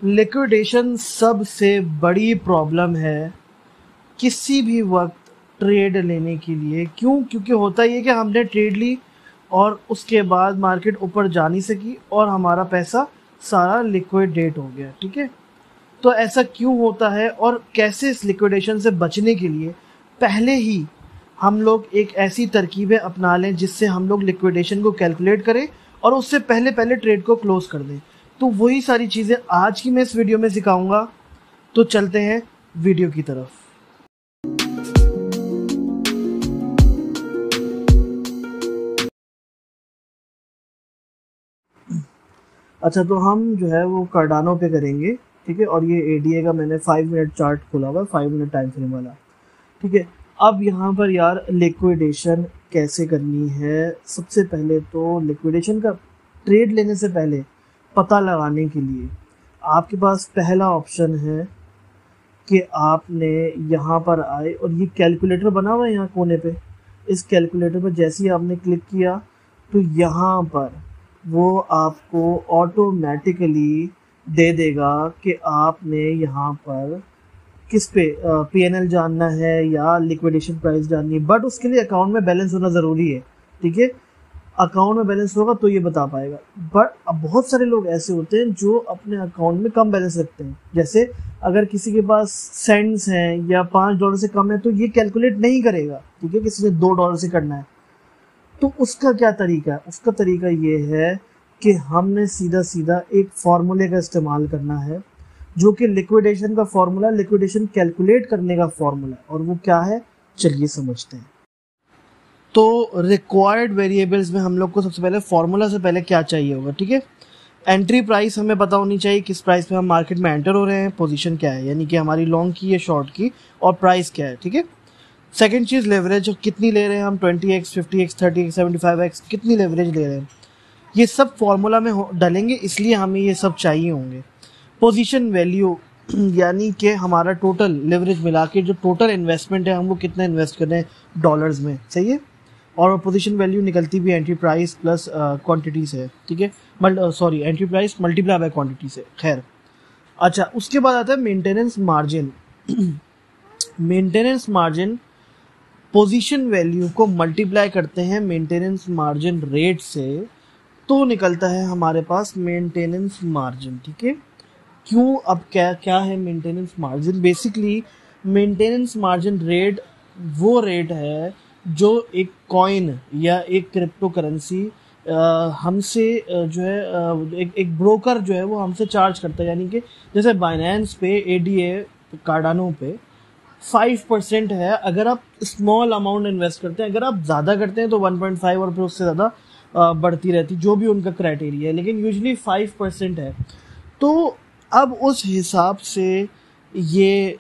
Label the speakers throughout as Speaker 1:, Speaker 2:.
Speaker 1: Liquidation सबसे बड़ी problem है किसी भी वक्त ट्रेड लेने के लिए। क्यों? क्योंकि होता ये कि हमने ट्रेड ली और उसके बाद मार्केट ऊपर जा नहीं सकी और हमारा पैसा सारा लिक्विडेट हो गया। ठीक है, तो ऐसा क्यों होता है और कैसे इस लिक्विडेशन से बचने के लिए पहले ही हम लोग एक ऐसी तरकीबें अपना लें जिससे हम लोग लिक्विडेशन को कैलकुलेट करें और उससे पहले पहले ट्रेड को क्लोज कर दें। तो वही सारी चीज़ें आज की मैं इस वीडियो में सिखाऊंगा। तो चलते हैं वीडियो की तरफ। अच्छा, तो हम जो है वो कार्डानो पे करेंगे। ठीक है, और ये एडीए का मैंने 5 मिनट चार्ट खोला हुआ है, 5 मिनट टाइम फ्रेम वाला। ठीक है, अब यहाँ पर यार लिक्विडेशन कैसे करनी है। सबसे पहले तो लिक्विडेशन का ट्रेड लेने से पहले पता लगाने के लिए आपके पास पहला ऑप्शन है कि आपने यहाँ पर आए और ये कैलकुलेटर बना हुआ है यहाँ कोने पे। इस कैलकुलेटर पर जैसे ही आपने क्लिक किया तो यहाँ पर वो आपको ऑटोमेटिकली दे देगा कि आपने यहाँ पर किस पे पीएनएल जानना है या लिक्विडेशन प्राइस जाननी है। बट उसके लिए अकाउंट में बैलेंस होना ज़रूरी है। ठीक है, अकाउंट में बैलेंस होगा तो ये बता पाएगा। बट अब बहुत सारे लोग ऐसे होते हैं जो अपने अकाउंट में कम बैलेंस रखते हैं। जैसे अगर किसी के पास सेंट्स हैं या $5 से कम है तो ये कैलकुलेट नहीं करेगा। ठीक है, किसी ने $2 से करना है तो उसका क्या तरीका है? उसका तरीका ये है कि हमने सीधा सीधा एक फार्मूले का इस्तेमाल करना है जो कि लिक्विडेशन का फार्मूला, लिक्विडेशन कैलकुलेट करने का फार्मूला। और वो क्या है, चलिए समझते हैं। तो रिक्वायर्ड वेरिएबल्स में हम लोग को सबसे पहले फार्मूला से पहले क्या चाहिए होगा। ठीक है, एंट्री प्राइस हमें पता होनी चाहिए, किस प्राइस पे हम मार्केट में एंटर हो रहे हैं, पोजीशन क्या है यानी कि हमारी लॉन्ग की या शॉर्ट की, और प्राइस क्या है। ठीक है, सेकंड चीज़ लेवरेज, कितनी ले रहे हैं हम, 20x, 50x, 30x, 75x, कितनी लेवरेज ले रहे हैं, ये सब फार्मूला में डालेंगे, इसलिए हमें ये सब चाहिए होंगे। पोजीशन वैल्यू यानी कि हमारा टोटल लेवरेज मिला के जो टोटल इन्वेस्टमेंट है हम वो कितना इन्वेस्ट कर रहे हैं डॉलर्स में, सही है। और पोजीशन वैल्यू निकलती भी एंट्री प्राइस प्लस क्वांटिटी से। ठीक है, entry price multiply by quantity से। खैर, अच्छा, उसके बाद आता है maintenance margin. Maintenance margin position value को मल्टीप्लाई करते हैं मेंटेनेंस मार्जिन रेट से तो निकलता है हमारे पास मेंटेनेंस मार्जिन। ठीक है, क्यों, अब क्या है maintenance margin? Basically maintenance margin rate वो रेट है जो एक कॉइन या एक क्रिप्टो करेंसी हमसे जो है एक ब्रोकर जो है वो हमसे चार्ज करता है। यानी कि जैसे बाइनेंस पे, एडीए, कार्डानो पे 5% है अगर आप स्मॉल अमाउंट इन्वेस्ट करते हैं। अगर आप ज़्यादा करते हैं तो 1.5 और फिर उससे ज़्यादा बढ़ती रहती, जो भी उनका क्राइटेरिया है, लेकिन यूजुअली 5% है। तो अब उस हिसाब से ये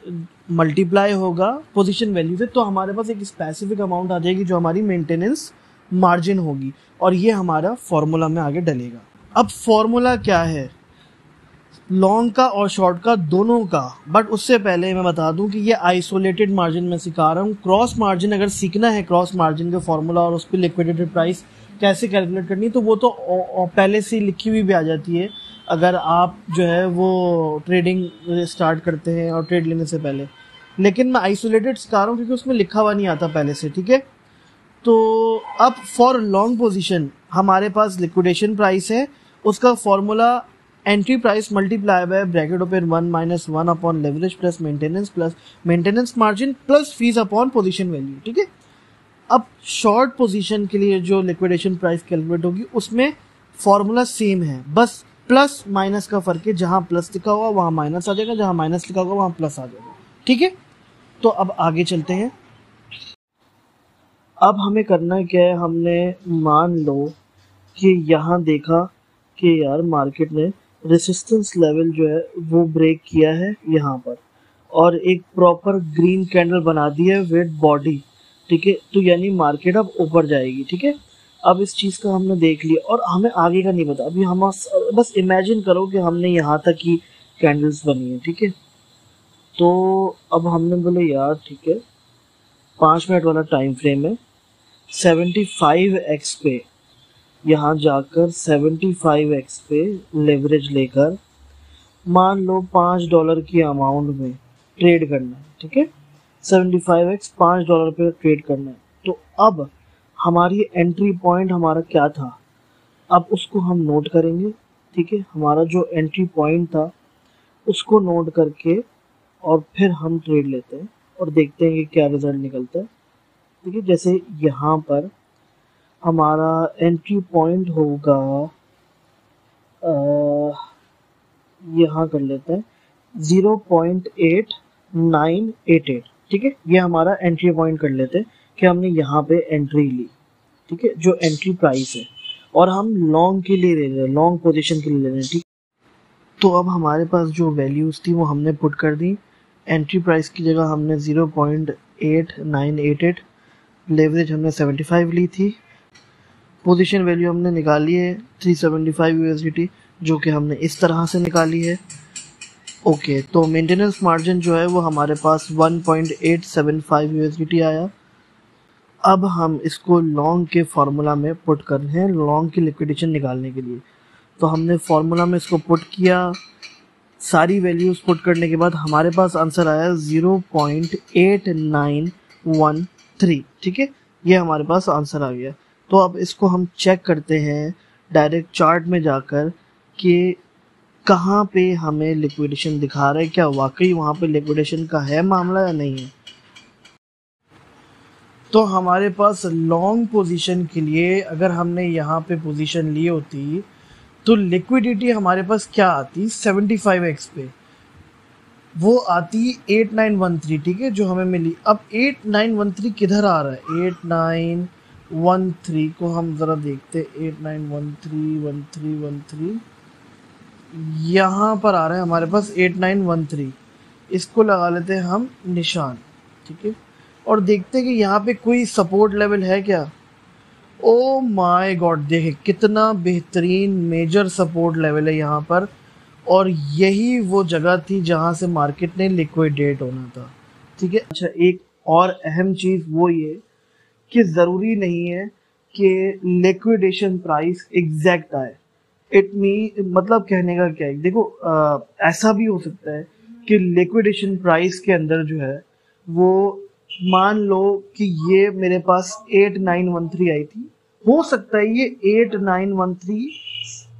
Speaker 1: मल्टीप्लाई होगा पोजीशन वैल्यू से, तो हमारे पास एक स्पेसिफिक अमाउंट आ जाएगी जो हमारी मेंटेनेंस मार्जिन होगी, और ये हमारा फॉर्मूला में आगे डलेगा। अब फॉर्मूला क्या है, लॉन्ग का और शॉर्ट का, दोनों का। बट उससे पहले मैं बता दूं कि ये आइसोलेटेड मार्जिन में सिखा रहा हूँ। क्रॉस मार्जिन अगर सीखना है, क्रॉस मार्जिन का फॉर्मूला और उस पर लिक्विडेटेड प्राइस कैसे कैलकुलेट करनी, तो वो तो पहले से लिखी हुई भी आ जाती है अगर आप जो है वो ट्रेडिंग स्टार्ट करते हैं और ट्रेड लेने से पहले। लेकिन मैं आइसोलेटेड सिखा रहा हूँ क्योंकि उसमें लिखा हुआ नहीं आता पहले से। ठीक है, तो अब फॉर लॉन्ग पोजीशन हमारे पास लिक्विडेशन प्राइस है, उसका formula entry price multiply by bracket open 1 - 1 upon leverage plus maintenance margin plus fees upon position value. ठीक है, अब शॉर्ट पोजीशन के लिए जो लिक्विडेशन प्राइस कैलकुलेट होगी उसमें फॉर्मूला सेम है, बस प्लस माइनस का फर्क है। जहां प्लस लिखा होगा वहां माइनस आ जाएगा, जहां माइनस लिखा होगा वहां प्लस आ जाएगा। ठीक है, तो अब आगे चलते हैं। अब हमें करना क्या है, हमने मान लो कि यहाँ देखा कि यार मार्केट ने रेसिस्टेंस लेवल जो है वो ब्रेक किया है यहाँ पर, और एक प्रॉपर ग्रीन कैंडल बना दी है विद बॉडी। ठीक है, तो यानी मार्केट अब ऊपर जाएगी। ठीक है, अब इस चीज़ का हमने देख लिया और हमें आगे का नहीं पता। अभी हम बस इमेजिन करो कि हमने यहाँ तक की कैंडल्स बनी है। ठीक है, तो अब हमने बोले यार ठीक है, 5 मिनट वाला टाइम फ्रेम है, 75x पे यहाँ जाकर 75x पे लेवरेज लेकर मान लो $5 की अमाउंट में ट्रेड करना है, ठीक है, 75x $5 पे ट्रेड करना है। तो अब हमारी एंट्री पॉइंट हमारा क्या था, अब उसको हम नोट करेंगे, ठीक है। हमारा जो एंट्री पॉइंट था उसको नोट करके और फिर हम ट्रेड लेते हैं और देखते हैं कि क्या रिजल्ट निकलता है, ठीक है। जैसे यहाँ पर हमारा एंट्री पॉइंट होगा, यहाँ कर लेते हैं 0.8988, ठीक है। ये हमारा एंट्री पॉइंट कर लेते हैं कि हमने यहाँ पे एंट्री ली, ठीक है, जो एंट्री प्राइस है, और हम लॉन्ग के लिए ले रहे हैं, लॉन्ग पोजीशन के लिए ले रहे हैं, ठीक। तो अब हमारे पास जो वैल्यूज थी वो हमने पुट कर दी। एंट्री प्राइस की जगह हमने 0.8988, लेवरेज हमने 75 ली थी, पोजीशन वैल्यू हमने निकाली है 375 USDT, जो कि हमने इस तरह से निकाली है। ओके, तो मेंटेनेंस मार्जिन जो है वो हमारे पास 1.875 USDT आया। अब हम इसको लॉन्ग के फार्मूला में पुट कर रहे हैं, लॉन्ग की लिक्विडेशन निकालने के लिए। तो हमने फार्मूला में इसको पुट किया, सारी वैल्यूज पुट करने के बाद हमारे पास आंसर आया 0.8913, ठीक है। ये हमारे पास आंसर आ गया। तो अब इसको हम चेक करते हैं डायरेक्ट चार्ट में जाकर कि कहाँ पे हमें लिक्विडेशन दिखा रहा है, क्या वाकई वहाँ पे लिक्विडेशन का है मामला या नहीं है। तो हमारे पास लॉन्ग पोजीशन के लिए अगर हमने यहाँ पे पोजीशन ली होती तो लिक्विडिटी हमारे पास क्या आती, 75x पे वो आती 8913, ठीक है, जो हमें मिली। अब 8913 किधर आ रहा है, 8913 को हम ज़रा देखते, 8913 यहाँ पर आ रहा है हमारे पास 8913। इसको लगा लेते हैं हम निशान, ठीक है, और देखते हैं कि यहाँ पे कोई सपोर्ट लेवल है क्या। ओ माय गॉड, देखे कितना बेहतरीन मेजर सपोर्ट लेवल है यहाँ पर, और यही वो जगह थी जहाँ से मार्केट ने लिक्विडेट होना था, ठीक है। अच्छा, एक और अहम चीज़ वो ये कि ज़रूरी नहीं है कि लिक्विडेशन प्राइस एग्जैक्ट आए। मतलब कहने का क्या है, देखो ऐसा भी हो सकता है कि लिक्विडेशन प्राइस के अंदर जो है वो, मान लो कि ये मेरे पास 8913 आई थी, हो सकता है ये 8913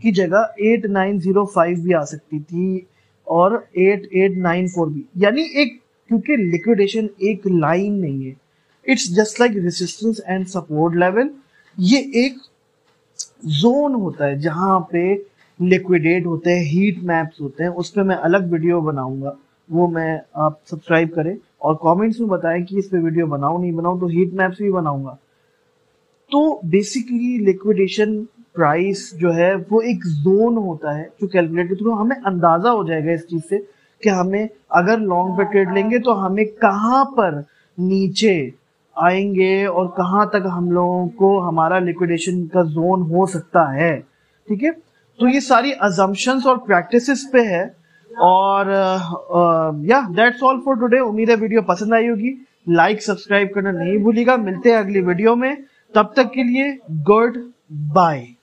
Speaker 1: की जगह 8905 भी आ सकती थी और 8894 भी, यानी एक, क्योंकि लिक्विडेशन एक लाइन नहीं है, it's just like resistance and support level. ये एक जोन होता है जहां पे लिक्विडेट होते हैं, हीट मैप्स होते हैं। उस पर मैं अलग वीडियो बनाऊंगा, वो मैं, आप सब्सक्राइब करें और कमेंट्स में बताएं कि इस पे वीडियो बनाऊं नहीं बनाऊं, तो हीट मैप्स भी बनाऊंगा। तो बेसिकली लिक्विडेशन प्राइस जो है वो एक जोन होता है जो कैलकुलेट के थ्रू हमें अंदाजा हो जाएगा इस चीज से कि हमें अगर लॉन्ग पे ट्रेड लेंगे तो हमें कहाँ पर नीचे आएंगे और कहाँ तक हम लोगों को हमारा लिक्विडेशन का जोन हो सकता है, ठीक है। तो ये सारी अजम्पशंस और प्रैक्टिसेस पे है। और या दैट्स ऑल फॉर टुडे। उम्मीद है वीडियो पसंद आई होगी, लाइक सब्सक्राइब करना नहीं भूलिएगा। मिलते हैं अगली वीडियो में, तब तक के लिए गुड बाय।